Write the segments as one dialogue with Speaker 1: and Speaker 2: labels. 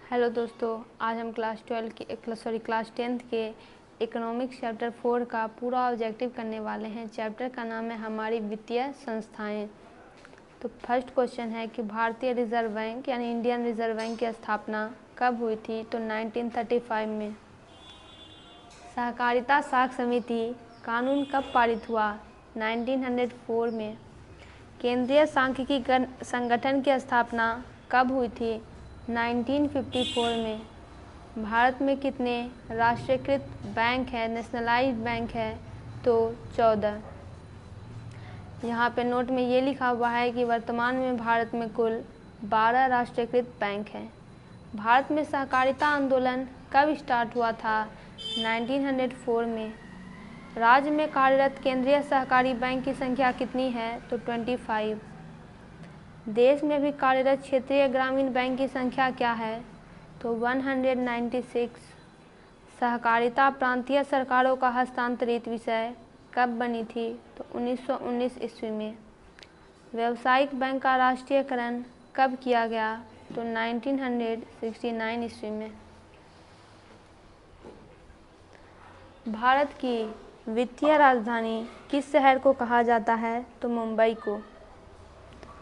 Speaker 1: Hello दोस्तों, आज हम क्लास 10th के इकोनॉमिक्स चैप्टर 4 का पूरा ऑब्जेक्टिव करने वाले हैं। चैप्टर का नाम है हमारी वित्तीय संस्थाएं। तो फर्स्ट क्वेश्चन है कि भारतीय रिजर्व बैंक यानी इंडियन रिजर्व बैंक की स्थापना कब हुई थी? तो 1935 में। सहकारिता साख समिति कानून कब पारित हुआ? 1904 में। केंद्रीय सांख्यिकी संगठन की स्थापना कब हुई थी? 1954 में। भारत में कितने राष्ट्रीयकृत बैंक है, नेशनलाइज्ड बैंक है? तो 14। यहाँ पे नोट में ये लिखा हुआ है कि वर्तमान में भारत में कुल 12 राष्ट्रीयकृत बैंक हैं। भारत में सहकारिता आंदोलन कब स्टार्ट हुआ था? 1904 में। राज्य में कार्यरत केंद्रीय सहकारी बैंक की संख्या कितनी है? तो 25। देश में भी कार्यरत क्षेत्रीय ग्रामीण बैंक की संख्या क्या है? तो 196। सहकारिता प्रांतीय सरकारों का हस्तांतरित विषय कब बनी थी? तो 1919 ईस्वी में। व्यावसायिक बैंक का राष्ट्रीयकरण कब किया गया? तो 1969 ईस्वी में। भारत की वित्तीय राजधानी किस शहर को कहा जाता है? तो मुंबई को।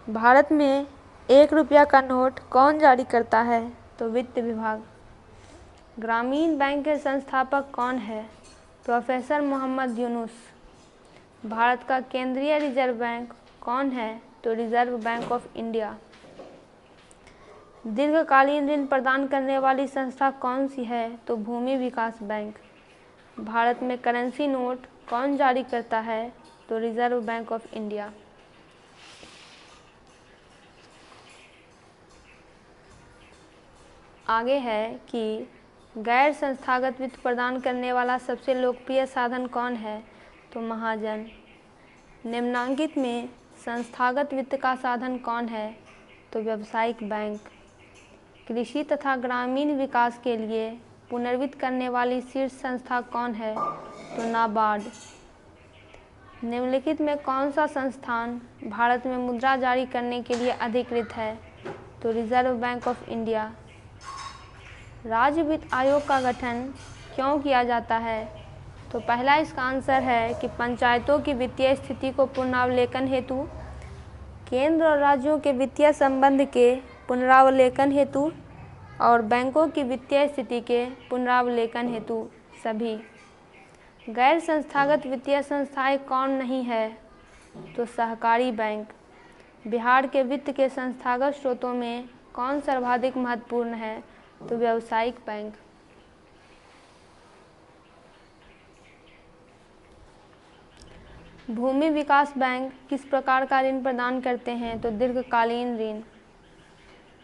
Speaker 1: भारत में 1 रुपया का नोट कौन जारी करता है? तो वित्त विभाग। ग्रामीण बैंक के संस्थापक कौन है? प्रोफेसर मोहम्मद यूनुस। भारत का केंद्रीय रिजर्व बैंक कौन है? तो रिजर्व बैंक ऑफ इंडिया। दीर्घकालीन ऋण प्रदान करने वाली संस्था कौन सी है? तो भूमि विकास बैंक। भारत में करेंसी नोट कौन जारी करता है? तो रिजर्व बैंक ऑफ इंडिया। आगे है कि गैर संस्थागत वित्त प्रदान करने वाला सबसे लोकप्रिय साधन कौन है? तो महाजन। निम्नांकित में संस्थागत वित्त का साधन कौन है? तो व्यावसायिक बैंक। कृषि तथा ग्रामीण विकास के लिए पुनर्वित्त करने वाली शीर्ष संस्था कौन है? तो नाबार्ड। निम्नलिखित में कौन सा संस्थान भारत में मुद्रा जारी करने के लिए अधिकृत है? तो रिजर्व बैंक ऑफ इंडिया। राज्य वित्त आयोग का गठन क्यों किया जाता है? तो पहला इसका आंसर है कि पंचायतों की वित्तीय स्थिति को पुनरावलोकन हेतु, केंद्र और राज्यों के वित्तीय संबंध के पुनरावलोकन हेतु और बैंकों की वित्तीय स्थिति के पुनरावलोकन हेतु सभी। गैर संस्थागत वित्तीय संस्थाएं कौन नहीं है? तो सहकारी बैंक। बिहार के वित्त के संस्थागत स्रोतों में कौन सर्वाधिक महत्वपूर्ण है? तो व्यावसायिक बैंक। भूमि विकास बैंक किस प्रकार का ऋण प्रदान करते हैं? तो दीर्घकालीन ऋण।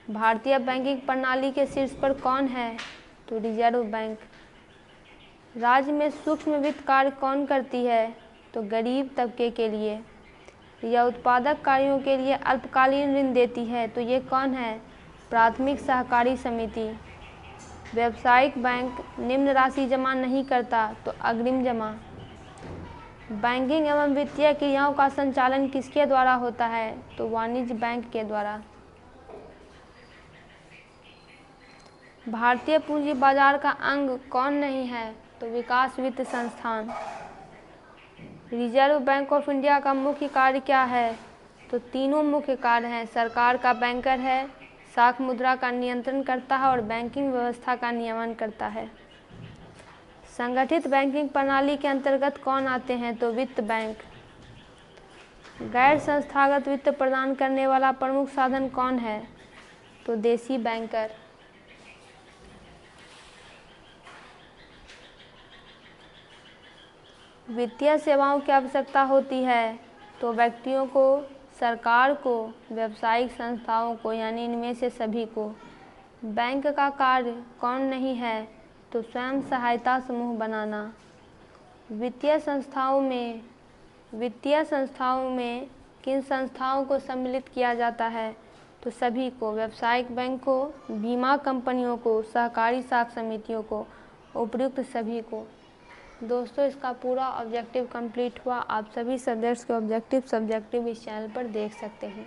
Speaker 1: भारतीय बैंकिंग प्रणाली के शीर्ष पर कौन है? तो रिजर्व बैंक। राज्य में सूक्ष्म वित्त कार्य कौन करती है? तो गरीब तबके के लिए। यह उत्पादक कार्यों के लिए अल्पकालीन ऋण देती है, तो ये कौन है? प्राथमिक सहकारी समिति। व्यावसायिक बैंक निम्न राशि जमा नहीं करता, तो अग्रिम जमा। बैंकिंग एवं वित्तीय क्रियाओं का संचालन किसके द्वारा होता है? तो वाणिज्य बैंक के द्वारा। भारतीय पूंजी बाजार का अंग कौन नहीं है? तो विकास वित्त संस्थान। रिजर्व बैंक ऑफ इंडिया का मुख्य कार्य क्या है? तो तीनों मुख्य कार्य हैं। सरकार का बैंकर है, साख मुद्रा का नियंत्रण करता है और बैंकिंग व्यवस्था का नियमन करता है। संगठित बैंकिंग प्रणाली के अंतर्गत कौन आते हैं? तो वित्त बैंक। गैर संस्थागत वित्त प्रदान करने वाला प्रमुख साधन कौन है? तो देसी बैंकर। वित्तीय सेवाओं की आवश्यकता होती है तो व्यक्तियों को, सरकार को, व्यावसायिक संस्थाओं को, यानी इनमें से सभी को। बैंक का कार्य कौन नहीं है? तो स्वयं सहायता समूह बनाना। वित्तीय संस्थाओं में किन संस्थाओं को सम्मिलित किया जाता है? तो सभी को, व्यावसायिक बैंक को, बीमा कंपनियों को, सहकारी साख समितियों को, उपयुक्त सभी को। दोस्तों, इसका पूरा ऑब्जेक्टिव कंप्लीट हुआ। आप सभी सब्जेक्ट्स के ऑब्जेक्टिव इस चैनल पर देख सकते हैं।